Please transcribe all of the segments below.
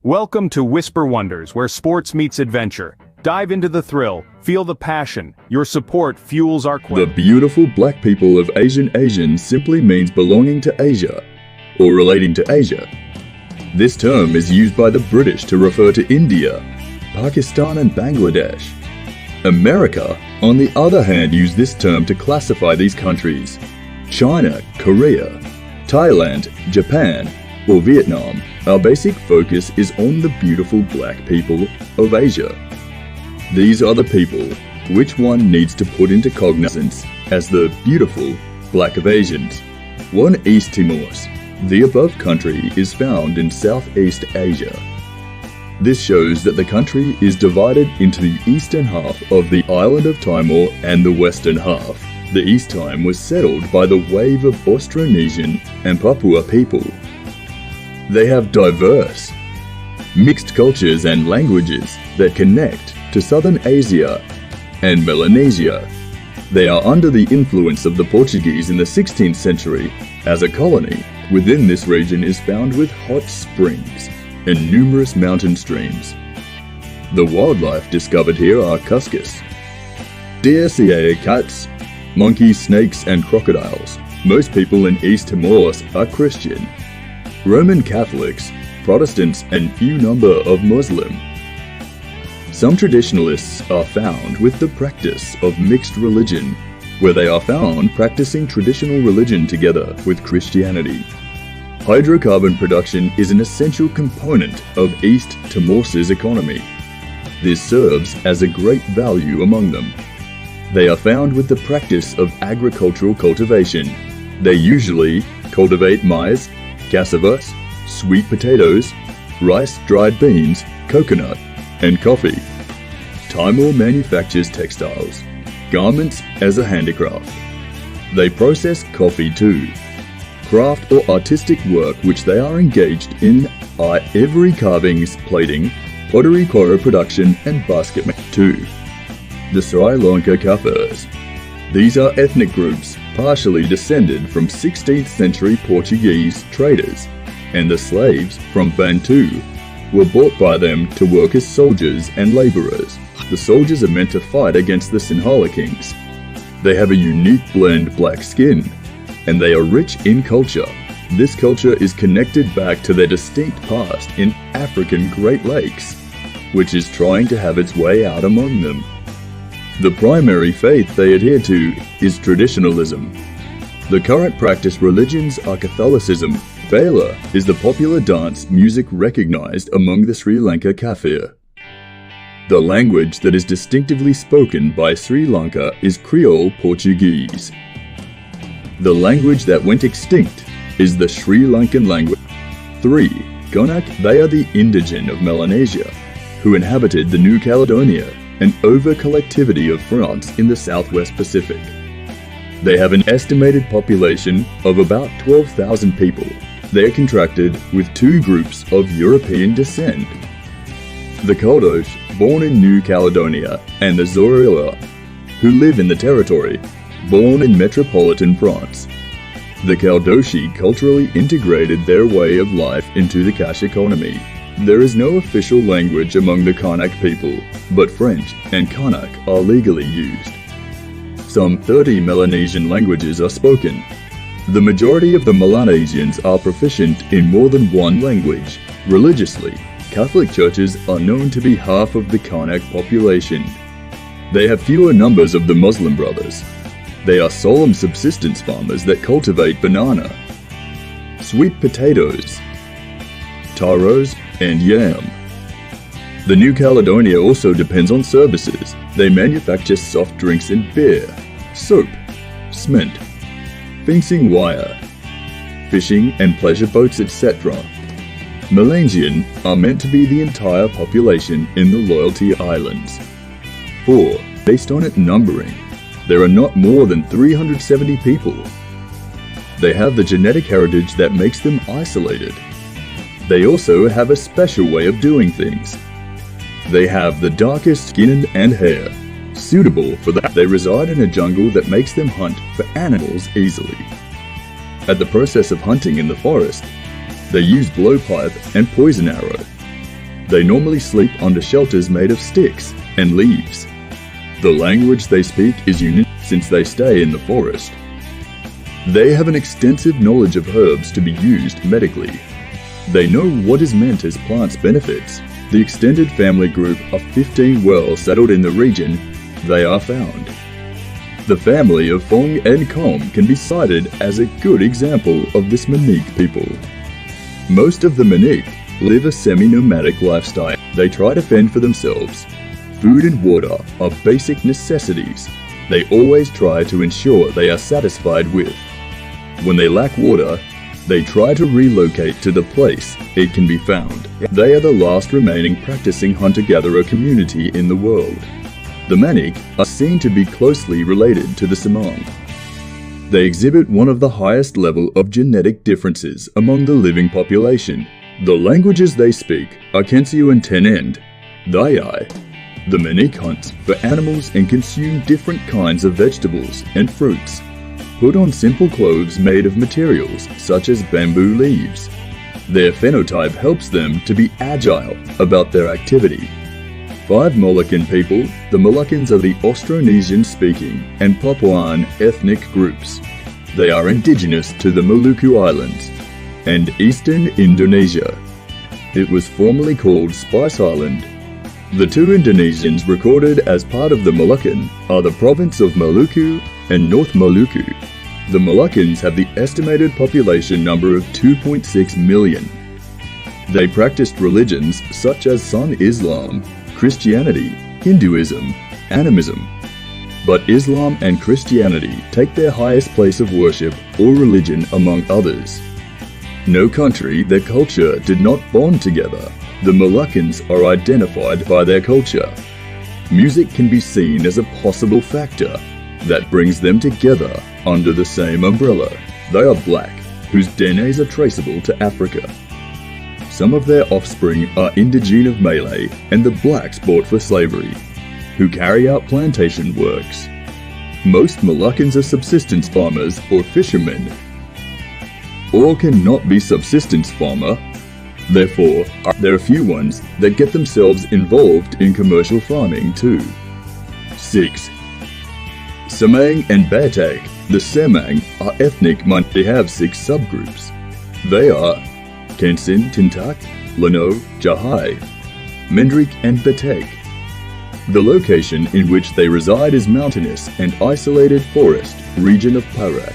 Welcome to Whisper Wonders, where sports meets adventure. Dive into the thrill, feel the passion. Your support fuels our quest. The beautiful black people of Asian simply means belonging to Asia, or relating to Asia. This term is used by the British to refer to India, Pakistan and Bangladesh. America, on the other hand, used this term to classify these countries. China, Korea, Thailand, Japan, or Vietnam. Our basic focus is on the beautiful black people of Asia. These are the people which one needs to put into cognizance as the beautiful black of Asians. 1. East Timor. The above country is found in Southeast Asia. This shows that the country is divided into the eastern half of the island of Timor and the western half. The East Time was settled by the wave of Austronesian and Papua people. They have diverse, mixed cultures and languages that connect to Southern Asia and Melanesia. They are under the influence of the Portuguese in the 16th century. As a colony, within this region is found with hot springs and numerous mountain streams. The wildlife discovered here are cuscus, deer, cats, monkeys, snakes and crocodiles. Most people in East Timor are Christian, Roman Catholics, Protestants and few number of Muslim. Some traditionalists are found with the practice of mixed religion, where they are found practicing traditional religion together with Christianity. Hydrocarbon production is an essential component of East Timor's economy. This serves as a great value among them. They are found with the practice of agricultural cultivation. They usually cultivate maize, cassavas, sweet potatoes, rice, dried beans, coconut, and coffee. Timor manufactures textiles, garments as a handicraft. They process coffee too. Craft or artistic work which they are engaged in are ivory carvings, plating, pottery, coral production, and basket making too. The Sri Lanka Kafirs. These are ethnic groups partially descended from 16th century Portuguese traders, and the slaves from Bantu were bought by them to work as soldiers and laborers. The soldiers are meant to fight against the Sinhala kings. They have a unique blend black skin, and they are rich in culture. This culture is connected back to their distinct past in African Great Lakes, which is trying to have its way out among them. The primary faith they adhere to is traditionalism. The current practice religions are Catholicism. Bela is the popular dance music recognized among the Sri Lanka Kafir. The language that is distinctively spoken by Sri Lanka is Creole Portuguese. The language that went extinct is the Sri Lankan language. 3. Konak. They are the indigene of Melanesia, who inhabited the New Caledonia, an over-collectivity of France in the Southwest Pacific. They have an estimated population of about 12,000 people. They are contracted with two groups of European descent. The Caldos, born in New Caledonia, and the Zorilla, who live in the territory, born in metropolitan France. The Caldoshi culturally integrated their way of life into the cash economy. There is no official language among the Kanak people, but French and Kanak are legally used. Some 30 Melanesian languages are spoken. The majority of the Melanesians are proficient in more than one language. Religiously, Catholic churches are known to be half of the Kanak population. They have fewer numbers of the Muslim brothers. They are solemn subsistence farmers that cultivate banana, sweet potatoes, taros, and yam. The New Caledonia also depends on services. They manufacture soft drinks and beer, soap, cement, fencing wire, fishing and pleasure boats, etc. Melanesian are meant to be the entire population in the Loyalty Islands. 4. Based on it numbering, there are not more than 370 people. They have the genetic heritage that makes them isolated. They also have a special way of doing things. They have the darkest skin and hair, suitable for that. They reside in a jungle that makes them hunt for animals easily. At the process of hunting in the forest, they use blowpipe and poison arrow. They normally sleep under shelters made of sticks and leaves. The language they speak is unique since they stay in the forest. They have an extensive knowledge of herbs to be used medically. They know what is meant as plants' benefits. The extended family group of 15 well settled in the region they are found. The family of Fong and Kom can be cited as a good example of this Manique people. Most of the Manique live a semi-nomadic lifestyle. They try to fend for themselves. Food and water are basic necessities. They always try to ensure they are satisfied with. When they lack water, they try to relocate to the place it can be found. They are the last remaining practicing hunter-gatherer community in the world. The Manique are seen to be closely related to the Semang. They exhibit one of the highest level of genetic differences among the living population. The languages they speak are Kensio and Tenend, Dayai. The Manique hunt for animals and consume different kinds of vegetables and fruits. Put on simple clothes made of materials such as bamboo leaves. Their phenotype helps them to be agile about their activity. 5 Moluccan people. The Moluccans are the Austronesian-speaking and Papuan ethnic groups. They are indigenous to the Maluku Islands and eastern Indonesia. It was formerly called Spice Island. The 2 Indonesians recorded as part of the Moluccan are the province of Maluku and North Maluku. The Moluccans have the estimated population number of 2.6 million. They practiced religions such as Sun Islam, Christianity, Hinduism, Animism. But Islam and Christianity take their highest place of worship or religion among others. No country, their culture did not bond together. The Moluccans are identified by their culture. Music can be seen as a possible factor that brings them together under the same umbrella. They are black, whose DNAs are traceable to Africa. Some of their offspring are indigene of Malay and the blacks bought for slavery, who carry out plantation works. Most Moluccans are subsistence farmers or fishermen, or cannot be subsistence farmer. Therefore, there are few ones that get themselves involved in commercial farming too. 6. Semang and Batak. The Semang are ethnic. They have 6 subgroups. They are Kensin, Tintak, Lano, Jahai, Mendrik and Batak. The location in which they reside is mountainous and isolated forest region of Perak,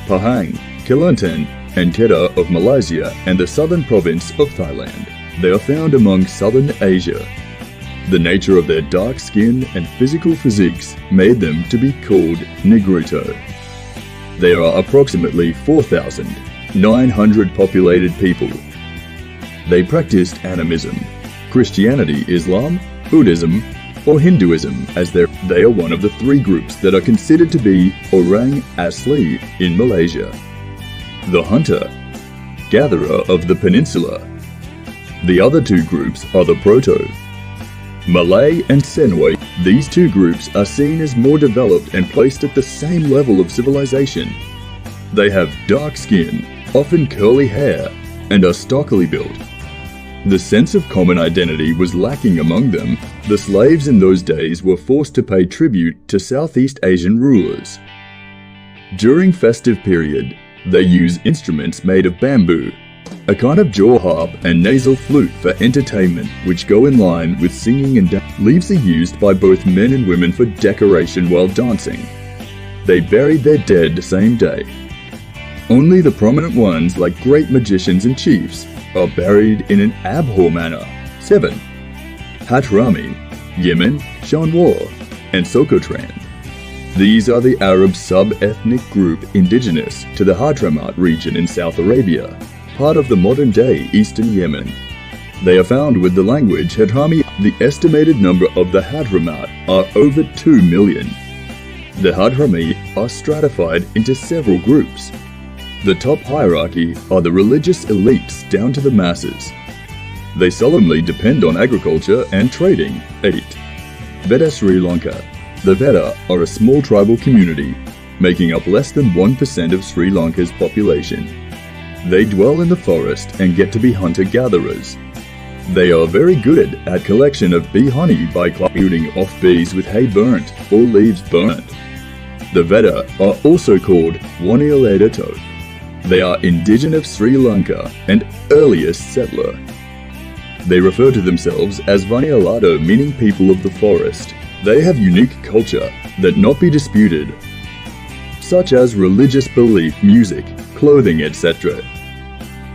Pahang, Kelantan and Kedah of Malaysia and the southern province of Thailand. They are found among southern Asia. The nature of their dark skin and physical physiques made them to be called Negrito. There are approximately 4,900 populated people. They practiced animism, Christianity, Islam, Buddhism, or Hinduism as they are one of the 3 groups that are considered to be Orang Asli in Malaysia. The hunter-gatherer of the peninsula. The other 2 groups are the Proto, Malay and Senway. These 2 groups are seen as more developed and placed at the same level of civilization. They have dark skin, often curly hair, and are stockily built. The sense of common identity was lacking among them. The slaves in those days were forced to pay tribute to Southeast Asian rulers. During festive period, they use instruments made of bamboo, a kind of jaw harp and nasal flute for entertainment which go in line with singing and dance. Leaves are used by both men and women for decoration while dancing. They buried their dead the same day. Only the prominent ones like great magicians and chiefs are buried in an abhor manner. 7. Hatrami, Yemen, Shanwar, and Sokotran. These are the Arab sub-ethnic group indigenous to the Hadramaut region in South Arabia, part of the modern-day eastern Yemen. They are found with the language Hadrami. The estimated number of the Hadramaut are over 2 million. The Hadrami are stratified into several groups. The top hierarchy are the religious elites down to the masses. They solemnly depend on agriculture and trading. 8. Veda Sri Lanka. The Veda are a small tribal community, making up less than 1% of Sri Lanka's population. They dwell in the forest and get to be hunter-gatherers. They are very good at collection of bee honey by shooting off bees with hay burnt or leaves burnt. The Veda are also called Wanialedato. They are indigenous of Sri Lanka and earliest settler. They refer to themselves as Vanialado, meaning people of the forest. They have unique culture that not be disputed, such as religious belief, music, clothing, etc.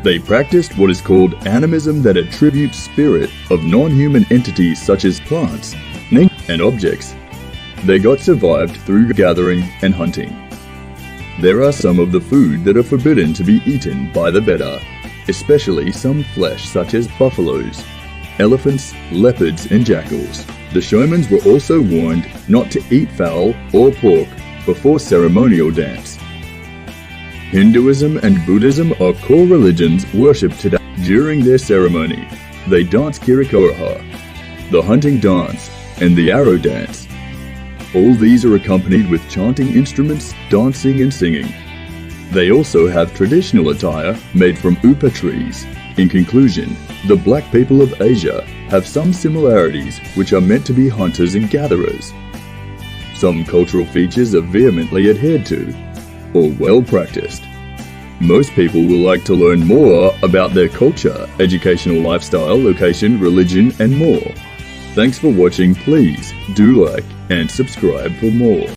They practiced what is called animism, that attributes spirit of non-human entities such as plants, and objects. They got survived through gathering and hunting. There are some of the food that are forbidden to be eaten by the Veda, especially some flesh such as buffaloes, elephants, leopards and jackals. The shamans were also warned not to eat fowl or pork before ceremonial dance. Hinduism and Buddhism are core religions worshipped today. During their ceremony, they dance Kirikoraha, the hunting dance, and the arrow dance. All these are accompanied with chanting instruments, dancing and singing. They also have traditional attire made from upa trees. In conclusion, the black people of Asia have some similarities which are meant to be hunters and gatherers. Some cultural features are vehemently adhered to, or well practiced. Most people will like to learn more about their culture, educational lifestyle, location, religion, and more. Thanks for watching. Please do like and subscribe for more.